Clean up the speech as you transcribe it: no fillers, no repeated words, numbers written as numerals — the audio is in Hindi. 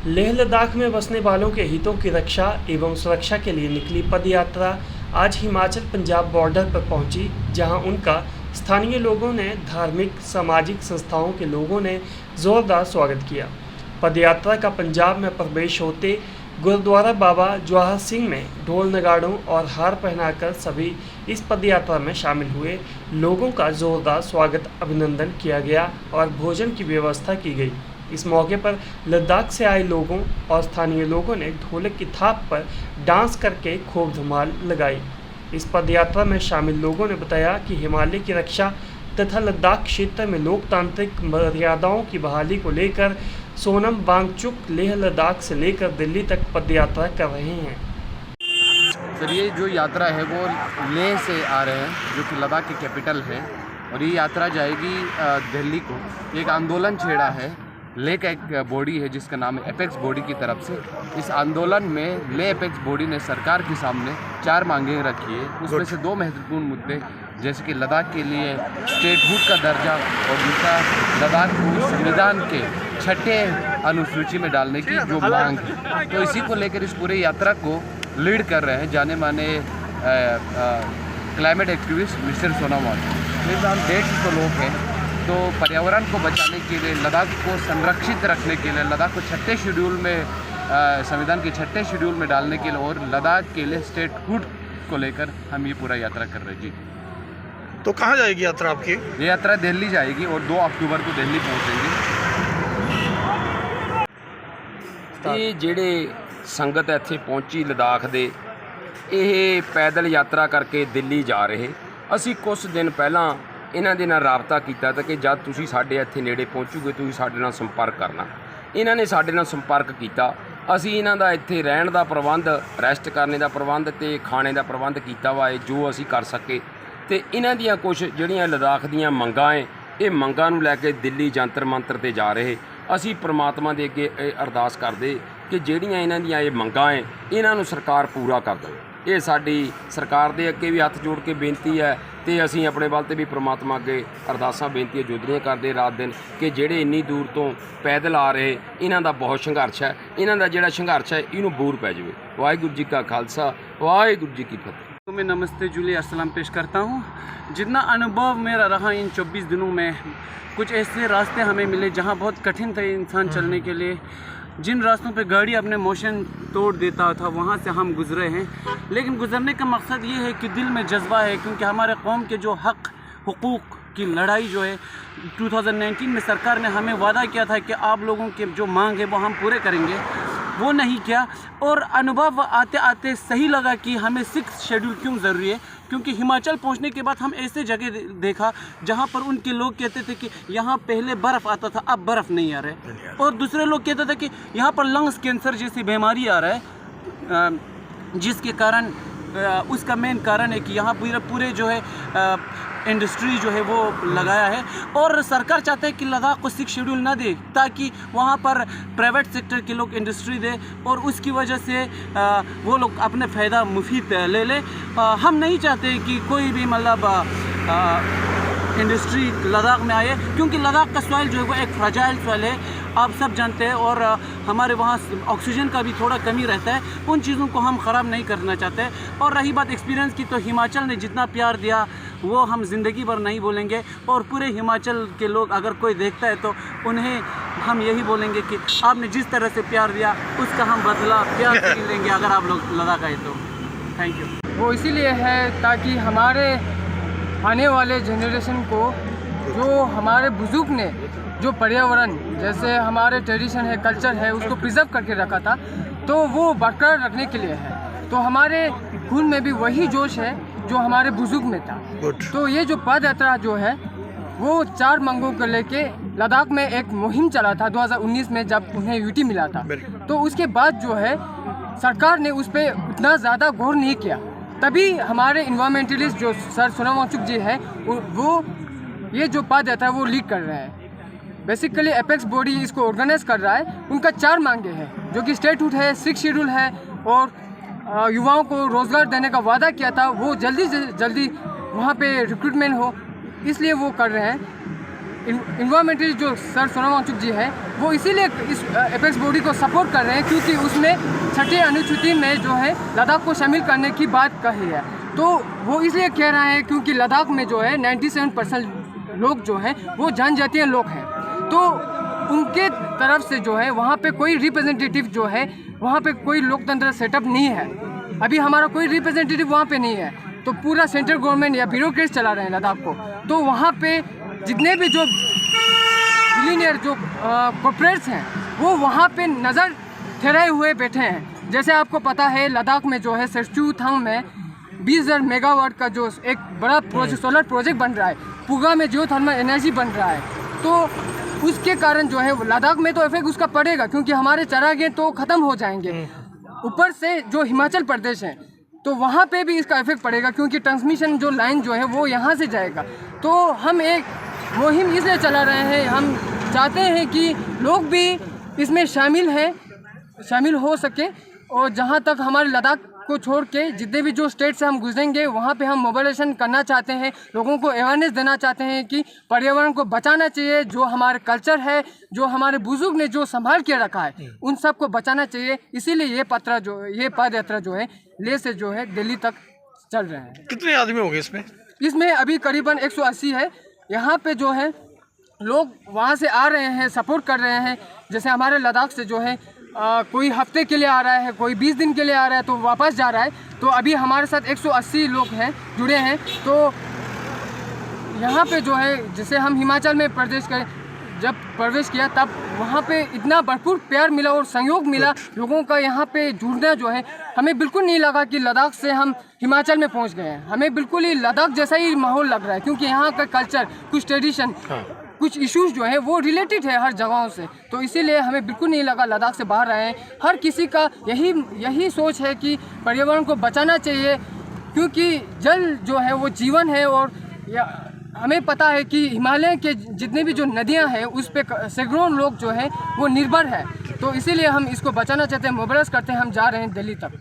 लेह लद्दाख में बसने वालों के हितों की रक्षा एवं सुरक्षा के लिए निकली पदयात्रा आज हिमाचल पंजाब बॉर्डर पर पहुंची, जहां उनका स्थानीय लोगों ने, धार्मिक सामाजिक संस्थाओं के लोगों ने जोरदार स्वागत किया। पदयात्रा का पंजाब में प्रवेश होते गुरुद्वारा बाबा जवाहर सिंह में ढोल नगाड़ों और हार पहनाकर सभी इस पदयात्रा में शामिल हुए। लोगों का जोरदार स्वागत अभिनंदन किया गया और भोजन की व्यवस्था की गई। इस मौके पर लद्दाख से आए लोगों और स्थानीय लोगों ने ढोलक की थाप पर डांस करके खूब धमाल लगाई। इस पदयात्रा में शामिल लोगों ने बताया कि हिमालय की रक्षा तथा लद्दाख क्षेत्र में लोकतांत्रिक मर्यादाओं की बहाली को लेकर सोनम वांगचुक लेह लद्दाख से लेकर दिल्ली तक पदयात्रा कर रहे हैं। सर, ये जो यात्रा है वो लेह से आ रहे हैं, जो कि लद्दाख की कैपिटल है, और ये यात्रा जाएगी दिल्ली को। एक आंदोलन छेड़ा है, लेह का एक बॉडी है जिसका नाम है एपेक्स बॉडी की तरफ से। इस आंदोलन में लेह एपेक्स बॉडी ने सरकार के सामने 4 मांगें रखी है। उसमें से 2 महत्वपूर्ण मुद्दे, जैसे कि लद्दाख के लिए स्टेटहुड का दर्जा और दूसरा लद्दाख को संविधान के 6ठे अनुसूची में डालने की जो मांग है। तो इसी को लेकर इस पूरे यात्रा को लीड कर रहे हैं जाने माने climate activist mister Sonam Wangchuk. हम 150 लोग हैं। तो पर्यावरण को बचाने के लिए, लद्दाख को संरक्षित रखने के लिए, लद्दाख को 6ठे शेड्यूल में संविधान के 6ठे शेड्यूल में डालने के लिए और लद्दाख के लिए स्टेटहुड को लेकर हम ये पूरा यात्रा कर रहे हैं जी। तो कहाँ जाएगी यात्रा आपकी? ये यात्रा दिल्ली जाएगी और 2 अक्टूबर को दिल्ली पहुँचेंगे। ये ਜਿਹੜੇ ਸੰਗਤ ਇੱਥੇ ਪਹੁੰਚੀ ਲਦਾਖ ਦੇ, ਇਹ ਪੈਦਲ ਯਾਤਰਾ ਕਰਕੇ ਦਿੱਲੀ ਜਾ ਰਹੇ। ਅਸੀਂ ਕੁਝ ਦਿਨ ਪਹਿਲਾਂ ਇਹਨਾਂ ਦੇ ਨਾਲ ਰਾਬਤਾ ਕੀਤਾ ਤਾਂ ਕਿ ਜਦ ਤੁਸੀਂ ਸਾਡੇ ਇੱਥੇ ਨੇੜੇ ਪਹੁੰਚੋਗੇ ਤੁਸੀਂ ਸਾਡੇ ਨਾਲ ਸੰਪਰਕ ਕਰਨਾ। ਇਹਨਾਂ ਨੇ ਸਾਡੇ ਨਾਲ ਸੰਪਰਕ ਕੀਤਾ। ਅਸੀਂ ਇਹਨਾਂ ਦਾ ਇੱਥੇ ਰਹਿਣ ਦਾ ਪ੍ਰਬੰਧ, ਰੈਸਟ ਕਰਨੇ ਦਾ ਪ੍ਰਬੰਧ ਤੇ ਖਾਣੇ ਦਾ ਪ੍ਰਬੰਧ ਕੀਤਾ ਵਾ, ਜੋ ਅਸੀਂ ਕਰ ਸਕੇ। ਤੇ ਇਹਨਾਂ ਦੀਆਂ ਕੁਝ ਜਿਹੜੀਆਂ ਲਦਾਖ ਦੀਆਂ ਮੰਗਾਂ ਹੈ, ਇਹ ਮੰਗਾਂ ਨੂੰ ਲੈ ਕੇ ਦਿੱਲੀ ਜੰਤਰ ਮੰਤਰ ਤੇ ਜਾ ਰਹੇ। ਅਸੀਂ ਪ੍ਰਮਾਤਮਾ ਦੇ ਅੱਗੇ ਅਰਦਾਸ ਕਰਦੇ ਕਿ ਜਿਹੜੀਆਂ ਇਹਨਾਂ ਦੀਆਂ ਇਹ ਮੰਗਾਂ ਹੈ, ਇਹਨਾਂ ਨੂੰ ਸਰਕਾਰ ਪੂਰਾ ਕਰ ਦੇਵੇ। ਇਹ ਸਾਡੀ ਸਰਕਾਰ ਦੇ ਅੱਗੇ ਵੀ ਹੱਥ ਜੋੜ ਕੇ ਬੇਨਤੀ ਹੈ ਤੇ ਅਸੀਂ ਆਪਣੇ ਵੱਲ ਤੇ ਵੀ ਪ੍ਰਮਾਤਮਾ ਅੱਗੇ ਅਰਦਾਸਾਂ ਬੇਨਤੀਆਂ ਜੋਦਰੀਆਂ ਕਰਦੇ ਰਾਤ ਦਿਨ ਕਿ ਜਿਹੜੇ ਇੰਨੀ ਦੂਰ ਤੋਂ ਪੈਦਲ ਆ ਰਹੇ, ਇਹਨਾਂ ਦਾ ਬਹੁਤ ਸੰਘਰਸ਼ ਹੈ। ਇਹਨਾਂ ਦਾ ਜਿਹੜਾ ਸੰਘਰਸ਼ ਹੈ ਇਹਨੂੰ ਬੂਰ ਪੈ ਜਾਵੇ। ਵਾਹਿਗੁਰੂ ਜੀ ਕਾ ਖਾਲਸਾ, ਵਾਹਿਗुरु जी की फतेह। तो मैं नमस्ते जुली अस्सलाम पेश करता हूँ। जितना अनुभव मेरा रहा इन 24 दिनों में, कुछ ऐसे रास्ते हमें मिले जहाँ बहुत कठिन थे इंसान चलने के लिए। जिन रास्तों पे गाड़ी अपने मोशन तोड़ देता था वहाँ से हम गुज़रे हैं। लेकिन गुज़रने का मकसद ये है कि दिल में जज्बा है, क्योंकि हमारे कौम के जो हक़ हुकूक़ की लड़ाई जो है 2019 में सरकार ने हमें वादा किया था कि आप लोगों के जो मांग है वो हम पूरे करेंगे, वो नहीं किया। और अनुभव आते आते सही लगा कि हमें 6 शेड्यूल क्यों ज़रूरी है, क्योंकि हिमाचल पहुंचने के बाद हम ऐसे जगह देखा जहां पर उनके लोग कहते थे कि यहाँ पहले बर्फ़ आता था, अब बर्फ़ नहीं आ रहा है। और दूसरे लोग कहते थे कि यहाँ पर लंग्स कैंसर जैसी बीमारी आ रहा है, जिसके कारण उसका मेन कारण है कि यहाँ पूरे जो है इंडस्ट्री जो है वो लगाया है। और सरकार चाहते है कि लद्दाख को 6 शेड्यूल ना दे, ताकि वहाँ पर प्राइवेट सेक्टर के लोग इंडस्ट्री दे और उसकी वजह से वो लोग अपने फ़ायदा मुफीद ले ले। हम नहीं चाहते कि कोई भी मतलब इंडस्ट्री लद्दाख में आए, क्योंकि लद्दाख का सॉइल जो है वो एक फ्रेजाइल सॉइल है, आप सब जानते हैं। और हमारे वहाँ ऑक्सीजन का भी थोड़ा कमी रहता है। उन चीज़ों को हम ख़राब नहीं करना चाहते। और रही बात एक्सपीरियंस की, तो हिमाचल ने जितना प्यार दिया वो हम ज़िंदगी भर नहीं बोलेंगे। और पूरे हिमाचल के लोग अगर कोई देखता है तो उन्हें हम यही बोलेंगे कि आपने जिस तरह से प्यार दिया उसका हम बदला प्यार से लेंगे अगर आप लोग लद्दाख आए तो। Thank you. वो इसीलिए है ताकि हमारे आने वाले जनरेशन को, जो हमारे बुजुर्ग ने जो पर्यावरण, जैसे हमारे ट्रेडिशन है, कल्चर है, उसको प्रिजर्व करके रखा था, तो वो बरकरार रखने के लिए है। तो हमारे खून में भी वही जोश है जो हमारे बुजुर्ग में था। तो ये जो पद यात्रा जो है वो 4 मांगों को लेके लद्दाख में एक मुहिम चला था 2019 में, जब उन्हें यूटी मिला था। तो उसके बाद जो है सरकार ने उस पर उतना ज़्यादा गौर नहीं किया। तभी हमारे इन्वायरमेंटलिस्ट जो सर सोनम वांगचुक जी है, वो ये जो पद यात्रा वो लीड कर रहे हैं। बेसिकली एपेक्स बॉडी इसको ऑर्गेनाइज कर रहा है। उनका 4 मांगे हैं, जो कि स्टेटहुड है, 6 शेड्यूल है और युवाओं को रोज़गार देने का वादा किया था, वो जल्दी से जल्दी वहाँ पे रिक्रूटमेंट हो, इसलिए वो कर रहे हैं। इन्वायरमेंटल जो सर सोनम वांगचुक जी है वो इसीलिए इस एपेक्स बॉडी को सपोर्ट कर रहे हैं क्योंकि उसमें 6ठी अनुसूची में जो है लद्दाख को शामिल करने की बात कही है। तो वो इसलिए कह रहे हैं क्योंकि लद्दाख में जो है 97% लोग जो हैं वो जनजातीय लोग हैं, तो उनके तरफ से जो है वहाँ पे कोई रिप्रेजेंटेटिव जो है वहाँ पे कोई लोकतंत्र सेटअप नहीं है। अभी हमारा कोई रिप्रेजेंटेटिव वहाँ पे नहीं है, तो पूरा सेंट्रल गवर्नमेंट या ब्यूरोक्रेट्स चला रहे हैं लद्दाख को। तो वहाँ पे जितने भी जो बिलियनियर जो कॉर्पोरेट्स हैं वो वहाँ पे नज़र ठहराए हुए बैठे हैं। जैसे आपको पता है लद्दाख में जो है सेरचूथांग में 20,000 मेगावाट का जो एक बड़ा प्रोजेक्ट सोलर प्रोजेक्ट बन रहा है, पुगा में जियोथर्मल एनर्जी बन रहा है, तो उसके कारण जो है लद्दाख में तो इफेक्ट उसका पड़ेगा क्योंकि हमारे चरागाह तो ख़त्म हो जाएंगे। ऊपर से जो हिमाचल प्रदेश है तो वहाँ पे भी इसका इफेक्ट पड़ेगा क्योंकि ट्रांसमिशन जो लाइन जो है वो यहाँ से जाएगा। तो हम एक मुहिम इसलिए चला रहे हैं, हम चाहते हैं कि लोग भी इसमें शामिल हो सके और जहाँ तक हमारे लद्दाख को छोड़ के जितने भी जो स्टेट से हम गुजरेंगे वहाँ पे हम मोबिलाइजेशन करना चाहते हैं, लोगों को अवेयरनेस देना चाहते हैं कि पर्यावरण को बचाना चाहिए, जो हमारे कल्चर है, जो हमारे बुजुर्ग ने जो संभाल के रखा है उन सब को बचाना चाहिए। इसीलिए ये पद यात्रा जो है लेह से जो है दिल्ली तक चल रहे हैं। कितने आदमी हो गए इसमें? इसमें अभी करीबन 180 है। यहाँ पे जो है लोग वहाँ से आ रहे हैं, सपोर्ट कर रहे हैं। जैसे हमारे लद्दाख से जो है कोई हफ्ते के लिए आ रहा है, कोई 20 दिन के लिए आ रहा है तो वापस जा रहा है। तो अभी हमारे साथ 180 लोग हैं जुड़े हैं। तो यहाँ पे जो है जैसे हम हिमाचल में जब प्रवेश किया तब वहाँ पे इतना भरपूर प्यार मिला और सहयोग मिला लोगों का। यहाँ पे जुड़ना जो है हमें बिल्कुल नहीं लगा कि लद्दाख से हम हिमाचल में पहुँच गए हैं। हमें बिल्कुल ही लद्दाख जैसा ही माहौल लग रहा है क्योंकि यहाँ का कल्चर, कुछ ट्रेडिशन, कुछ इश्यूज जो है वो रिलेटेड है हर जगहों से। तो इसीलिए हमें बिल्कुल नहीं लगा लद्दाख से बाहर आए हैं। हर किसी का यही सोच है कि पर्यावरण को बचाना चाहिए क्योंकि जल जो है वो जीवन है। और हमें पता है कि हिमालय के जितने भी जो नदियां हैं उस पर सैकड़ों लोग जो है वो निर्भर है। तो इसीलिए हम इसको बचाना चाहते हैं, मोबिलाइज करते हैं, हम जा रहे हैं दिल्ली तक।